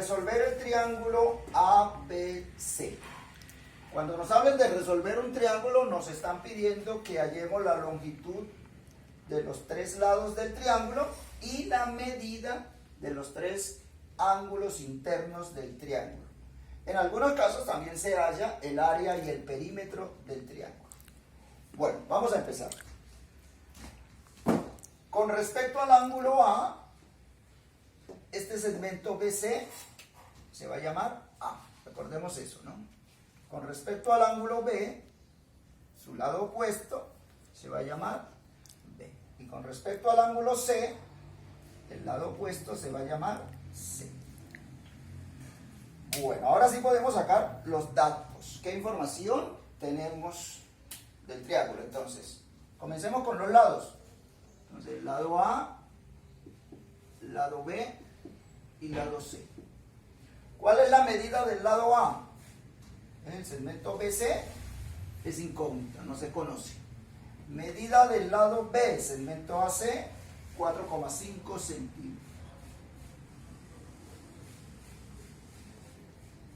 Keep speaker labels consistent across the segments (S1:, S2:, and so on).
S1: resolver el triángulo ABC. Cuando nos hablen de resolver un triángulo, nos están pidiendo que hallemos la longitud de los tres lados del triángulo y la medida de los tres ángulos internos del triángulo. En algunos casos también se halla el área y el perímetro del triángulo. Bueno, vamos a empezar. Con respecto al ángulo A, este segmento BC se va a llamar A. Recordemos eso, ¿no? Con respecto al ángulo B, su lado opuesto se va a llamar B. Y con respecto al ángulo C, el lado opuesto se va a llamar C. Bueno, ahora sí podemos sacar los datos. ¿Qué información tenemos del triángulo? Entonces, comencemos con los lados. Entonces, lado A, lado B y lado C. ¿Cuál es la medida del lado A? El segmento BC es incógnita, no se conoce. Medida del lado B, segmento AC, 4,5 centímetros.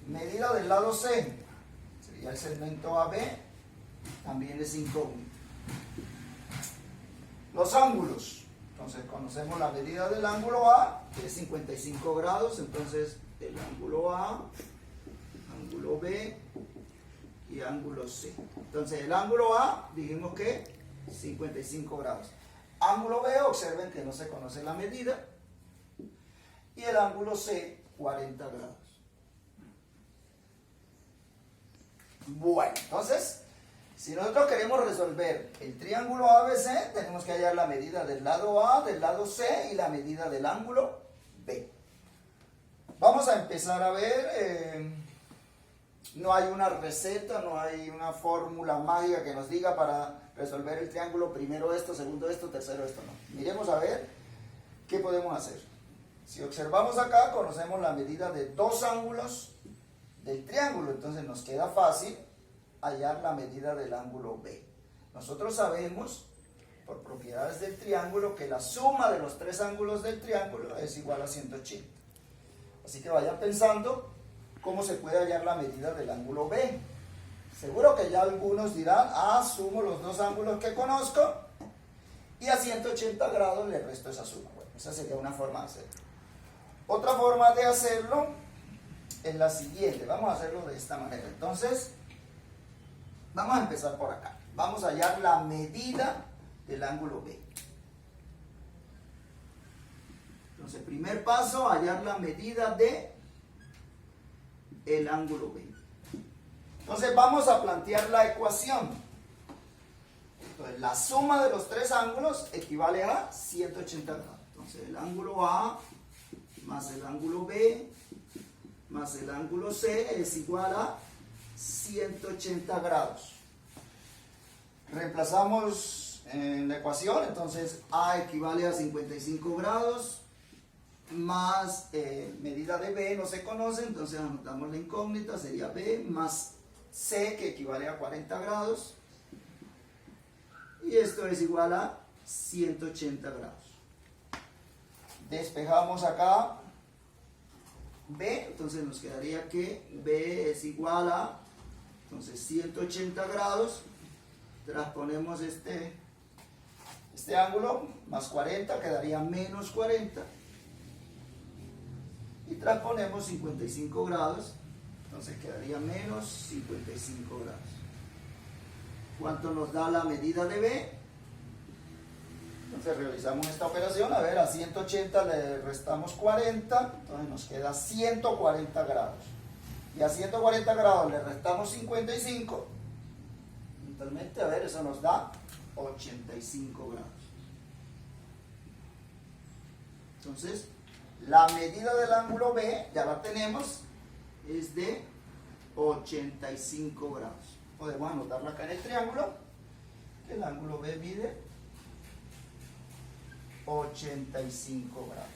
S1: Medida del lado C, sería el segmento AB, también es incógnito. Los ángulos, entonces conocemos la medida del ángulo A, que es 55 grados, entonces el ángulo A, ángulo B y ángulo C. Entonces el ángulo A, dijimos que 55 grados. Ángulo B, observen que no se conoce la medida. Y el ángulo C, 40 grados. Bueno, entonces, si nosotros queremos resolver el triángulo ABC, tenemos que hallar la medida del lado A, del lado C y la medida del ángulo B. Vamos a empezar a ver, no hay una receta, no hay una fórmula mágica que nos diga para resolver el triángulo, primero esto, segundo esto, tercero esto, no. Miremos a ver qué podemos hacer. Si observamos acá, conocemos la medida de dos ángulos del triángulo, entonces nos queda fácil hallar la medida del ángulo B. Nosotros sabemos, por propiedades del triángulo, que la suma de los tres ángulos del triángulo es igual a 180. Así que vayan pensando cómo se puede hallar la medida del ángulo B. Seguro que ya algunos dirán, sumo los dos ángulos que conozco y a 180 grados le resto esa suma. Bueno, esa sería una forma de hacerlo. Otra forma de hacerlo es la siguiente. Vamos a hacerlo de esta manera. Entonces, vamos a empezar por acá. Vamos a hallar la medida del ángulo B. Entonces, primer paso, hallar la medida de el ángulo B. Entonces, vamos a plantear la ecuación. Entonces, la suma de los tres ángulos equivale a 180 grados. Entonces, el ángulo A más el ángulo B más el ángulo C es igual a 180 grados. Reemplazamos en la ecuación, entonces A equivale a 55 grados, más medida de B no se conoce, entonces anotamos la incógnita, sería B, más C, que equivale a 40 grados, y esto es igual a 180 grados. Despejamos acá B, entonces nos quedaría que B es igual a, entonces 180 grados, transponemos este ángulo, más 40, quedaría menos 40, y transponemos 55 grados, entonces quedaría menos 55 grados. ¿Cuánto nos da la medida de B? Entonces realizamos esta operación, a ver, a 180 le restamos 40, entonces nos queda 140 grados. Y a 140 grados le restamos 55, totalmente, a ver, eso nos da 85 grados. Entonces, la medida del ángulo B, ya la tenemos, es de 85 grados. Podemos anotarla acá en el triángulo, que el ángulo B mide 85 grados.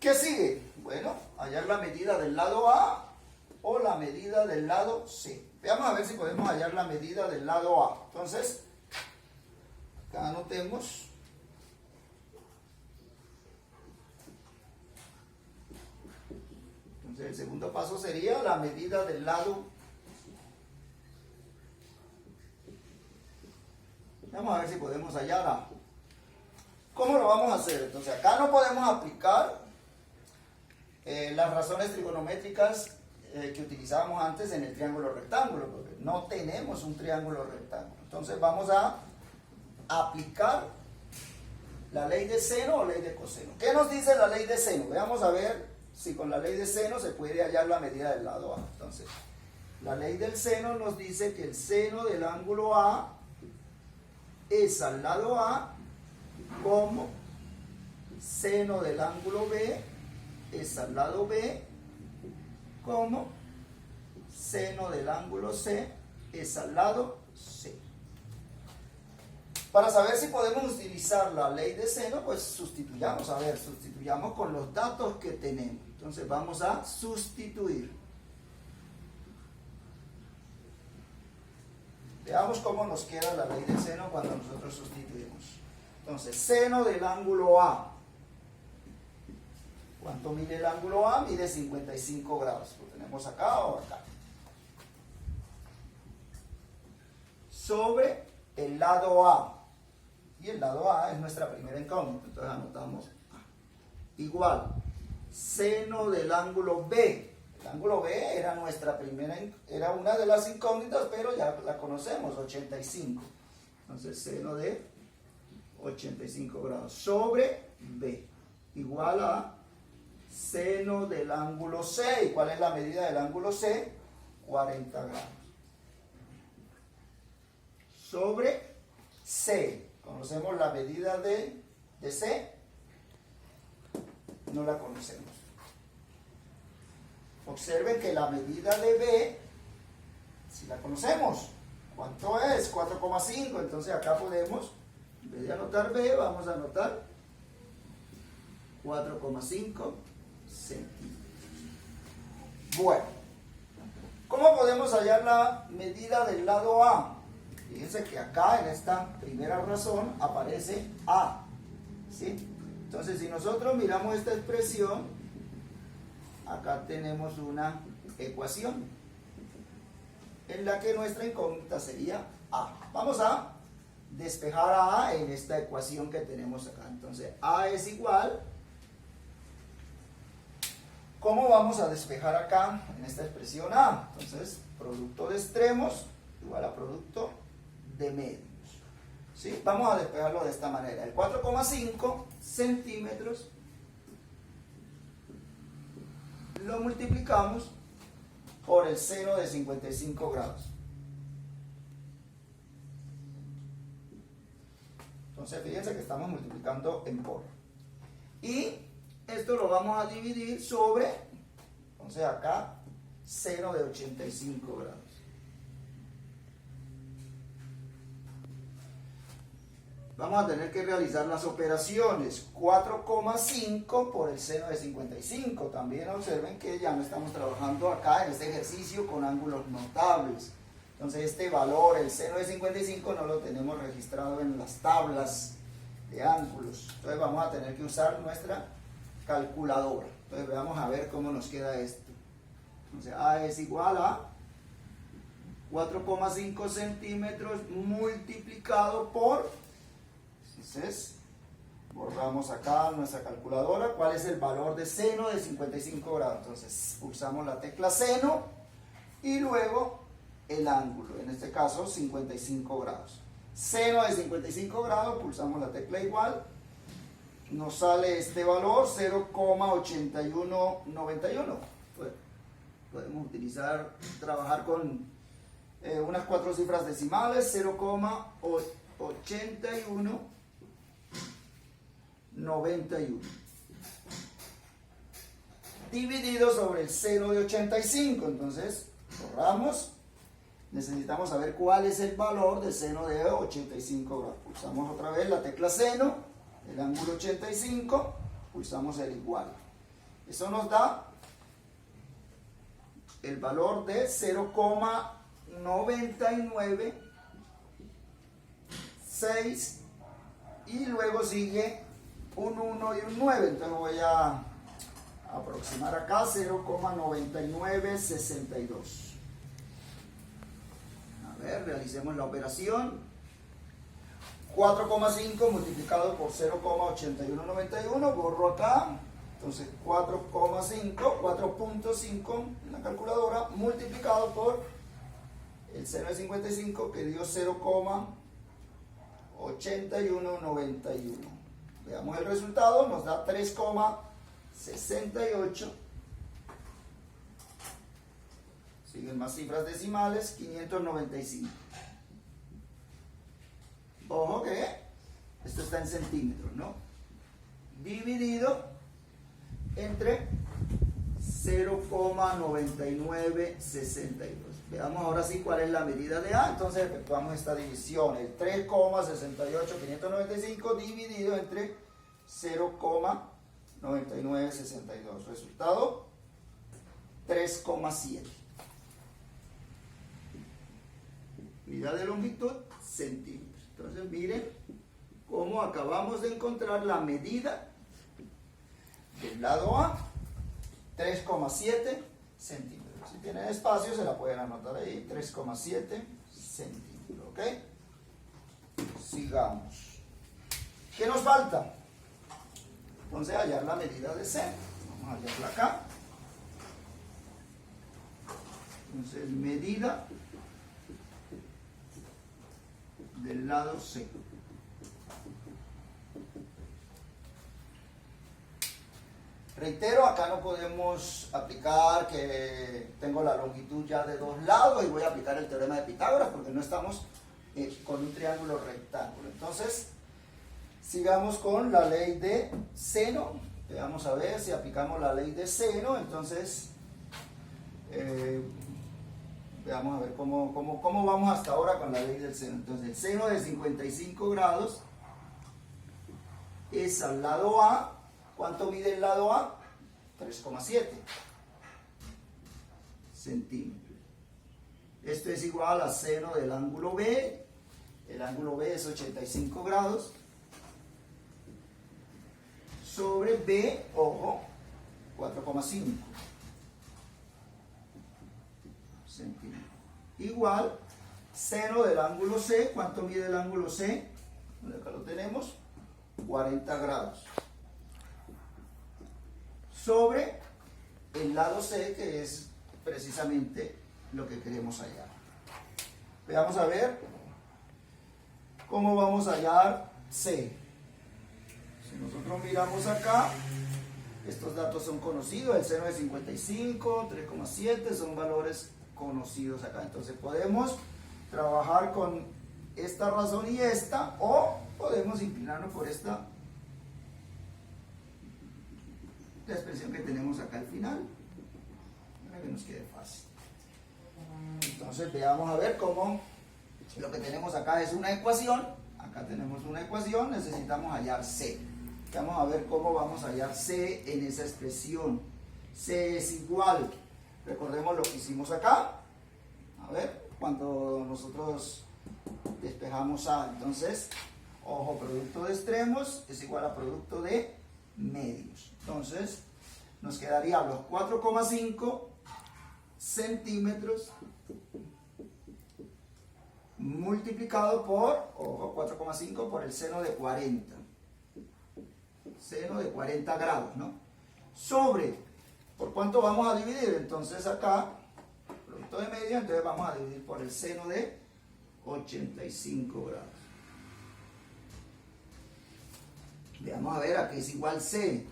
S1: ¿Qué sigue? Bueno, hallar la medida del lado A o la medida del lado C. Veamos a ver si podemos hallar la medida del lado A. Entonces, acá anotemos Entonces el segundo paso sería la medida del lado. Vamos a ver si podemos hallar. ¿Cómo lo vamos a hacer? Entonces acá no podemos aplicar las razones trigonométricas que utilizábamos antes en el triángulo rectángulo, porque no tenemos un triángulo rectángulo. Entonces vamos a aplicar la ley de seno o ley de coseno. ¿Qué nos dice la ley de seno? Veamos a ver si con la ley de seno se puede hallar la medida del lado A. Entonces, la ley del seno nos dice que el seno del ángulo A es al lado A como seno del ángulo B es al lado B como seno del ángulo C es al lado C. Para saber si podemos utilizar la ley de seno, pues sustituyamos. A ver, sustituyamos con los datos que tenemos. Entonces vamos a sustituir. Veamos cómo nos queda la ley de seno cuando nosotros sustituimos. Entonces, seno del ángulo A. ¿Cuánto mide el ángulo A? Mide 55 grados. ¿Lo tenemos acá o acá? Sobre el lado A. Y el lado A es nuestra primera incógnita. Entonces anotamos A. Igual, seno del ángulo B. El ángulo B era nuestra primera, era una de las incógnitas, pero ya la conocemos, 85. Entonces, seno de 85 grados sobre B. Igual a seno del ángulo C. ¿Y cuál es la medida del ángulo C? 40 grados. Sobre C. ¿Conocemos la medida de C? No la conocemos. Observen que la medida de B, si la conocemos, ¿cuánto es? 4,5. Entonces acá podemos, en vez de anotar B, vamos a anotar 4,5 centímetros. Bueno, ¿cómo podemos hallar la medida del lado A? Fíjense que acá en esta primera razón aparece A, ¿sí? Entonces si nosotros miramos esta expresión, acá tenemos una ecuación en la que nuestra incógnita sería A. Vamos a despejar a A en esta ecuación que tenemos acá. Entonces A es igual. ¿Cómo vamos a despejar acá en esta expresión A? Entonces, producto de extremos igual a producto de medios. ¿Sí? Vamos a despejarlo de esta manera. El 4,5 centímetros lo multiplicamos por el seno de 55 grados. Entonces, fíjense que estamos multiplicando en por. Y esto lo vamos a dividir sobre, entonces acá, seno de 85 grados. Vamos a tener que realizar las operaciones. 4,5 por el seno de 55. También observen que ya no estamos trabajando acá en este ejercicio con ángulos notables. Entonces este valor, el seno de 55, no lo tenemos registrado en las tablas de ángulos. Entonces vamos a tener que usar nuestra calculadora. Entonces veamos a ver cómo nos queda esto. Entonces A es igual a 4,5 centímetros multiplicado por... Entonces, borramos acá nuestra calculadora. ¿Cuál es el valor de seno de 55 grados? Entonces, pulsamos la tecla seno y luego el ángulo. En este caso, 55 grados. Seno de 55 grados, pulsamos la tecla igual. Nos sale este valor, 0,8191. Pues, podemos trabajar con unas 4 cifras decimales, 0,8191 dividido sobre el seno de 85. Entonces borramos. Necesitamos saber cuál es el valor del seno de 85 grados. Pulsamos otra vez la tecla seno, el ángulo 85, pulsamos el igual. Eso nos da el valor de 0,996 y luego sigue un 1 y un 9. Entonces voy a aproximar acá 0,9962. A ver, realicemos la operación. 4,5 multiplicado por 0,8191, borro acá. Entonces 4,5 en la calculadora, multiplicado por el seno de 55 que dio 0,8191. Veamos el resultado, nos da 3,68. Siguen más cifras decimales, 595. Ojo que esto está en centímetros, ¿no? Dividido entre 0,9962. Veamos ahora sí cuál es la medida de A. Entonces efectuamos esta división. El 3,68595 dividido entre 0,9962. Resultado 3,7. Medida de longitud, centímetros. Entonces miren cómo acabamos de encontrar la medida del lado A, 3,7 centímetros. Si tienen espacio se la pueden anotar ahí, 3,7 centímetros, ¿ok? Sigamos. ¿Qué nos falta? Entonces hallar la medida de C. Vamos a hallarla acá. Entonces medida del lado C. Reitero, acá no podemos aplicar que tengo la longitud ya de dos lados y voy a aplicar el teorema de Pitágoras porque no estamos con un triángulo rectángulo. Entonces, sigamos con la ley de seno. Vamos a ver si aplicamos la ley de seno. Entonces, veamos a ver cómo vamos hasta ahora con la ley del seno. Entonces, el seno de 55 grados es al lado A. ¿Cuánto mide el lado A? 3,7 centímetros. Esto es igual a seno del ángulo B. El ángulo B es 85 grados. Sobre B, ojo, 4,5 centímetros. Igual, seno del ángulo C. ¿Cuánto mide el ángulo C? Acá lo tenemos, 40 grados. Sobre el lado C, que es precisamente lo que queremos hallar. Veamos a ver cómo vamos a hallar C. Si nosotros miramos acá, estos datos son conocidos, el seno de 55, 3,7 son valores conocidos acá. Entonces podemos trabajar con esta razón y esta, o podemos inclinarnos por esta, la expresión que tenemos acá al final, para que nos quede fácil. Entonces veamos a ver cómo lo que tenemos acá es una ecuación. Acá tenemos una ecuación, necesitamos hallar C. Vamos a ver cómo vamos a hallar C en esa expresión. C es igual, recordemos lo que hicimos acá. A ver, cuando nosotros despejamos A, entonces, ojo, producto de extremos es igual a producto de medios. Entonces, nos quedarían los 4,5 centímetros multiplicado por, ojo, 4,5 por el seno de 40. Seno de 40 grados, ¿no? Sobre, ¿por cuánto vamos a dividir? Entonces acá, producto de medio, entonces vamos a dividir por el seno de 85 grados. Veamos a ver, aquí es igual C.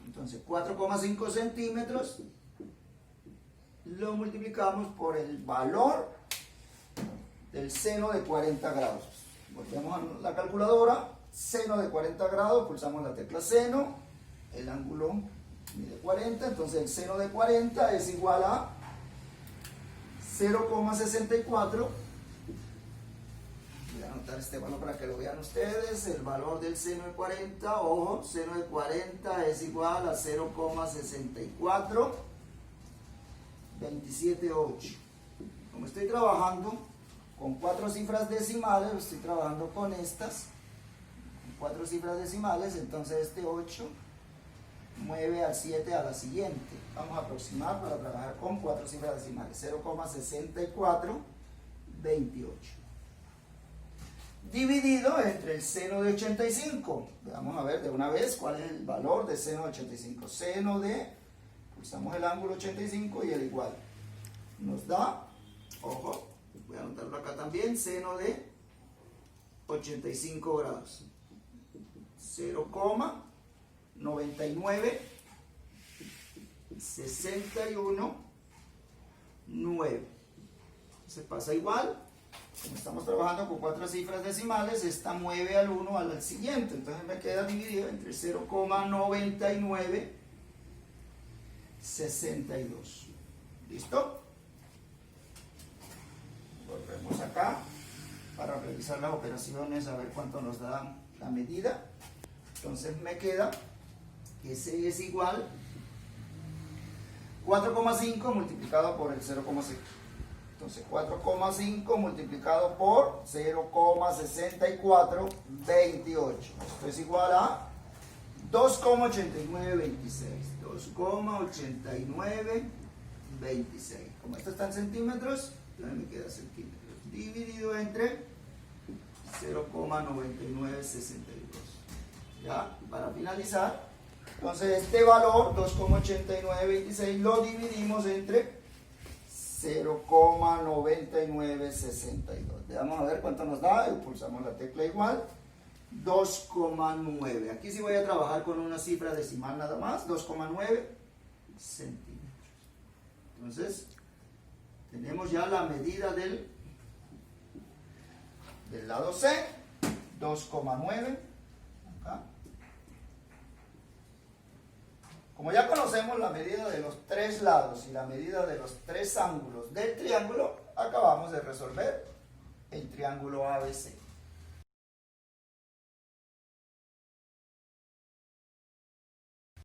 S1: Entonces 4,5 centímetros lo multiplicamos por el valor del seno de 40 grados. Volvemos a la calculadora. Seno de 40 grados, pulsamos la tecla seno. El ángulo mide 40, entonces el seno de 40 es igual a 0,64. Este valor para que lo vean ustedes. El valor del seno de 40, ojo, seno de 40 es igual a 0,278. Como estoy trabajando con 4 cifras decimales, estoy trabajando con estas 4 cifras decimales, entonces este 8 mueve al 7 a la siguiente. Vamos a aproximar para trabajar con 4 cifras decimales. 0,6428. Dividido entre el seno de 85. Vamos a ver de una vez cuál es el valor de seno de 85. Seno de, pulsamos el ángulo 85 y el igual. Nos da, ojo, voy a anotarlo acá también, seno de 85 grados. 0,99 61 9. Se pasa igual. Como estamos trabajando con 4 cifras decimales, esta mueve al 1 al siguiente. Entonces me queda dividido entre 0,99 62. ¿Listo? Volvemos acá para realizar las operaciones, a ver cuánto nos da la medida. Entonces me queda que ese es igual 4,5 multiplicado por el 0,6. Entonces 4,5 multiplicado por 0,6428. Esto es igual a 2,8926. 2,8926. Como esto está en centímetros, entonces me queda centímetros. Dividido entre 0,9962. Ya, para finalizar. Entonces este valor, 2,8926, lo dividimos entre 0,9962. Vamos a ver cuánto nos da. Pulsamos la tecla igual. 2,9. Aquí sí voy a trabajar con una cifra decimal nada más. 2,9 centímetros. Entonces, tenemos ya la medida del lado C. 2,9. Acá. Como ya conocemos la medida de los 3 lados y la medida de los 3 ángulos del triángulo, acabamos de resolver el triángulo ABC.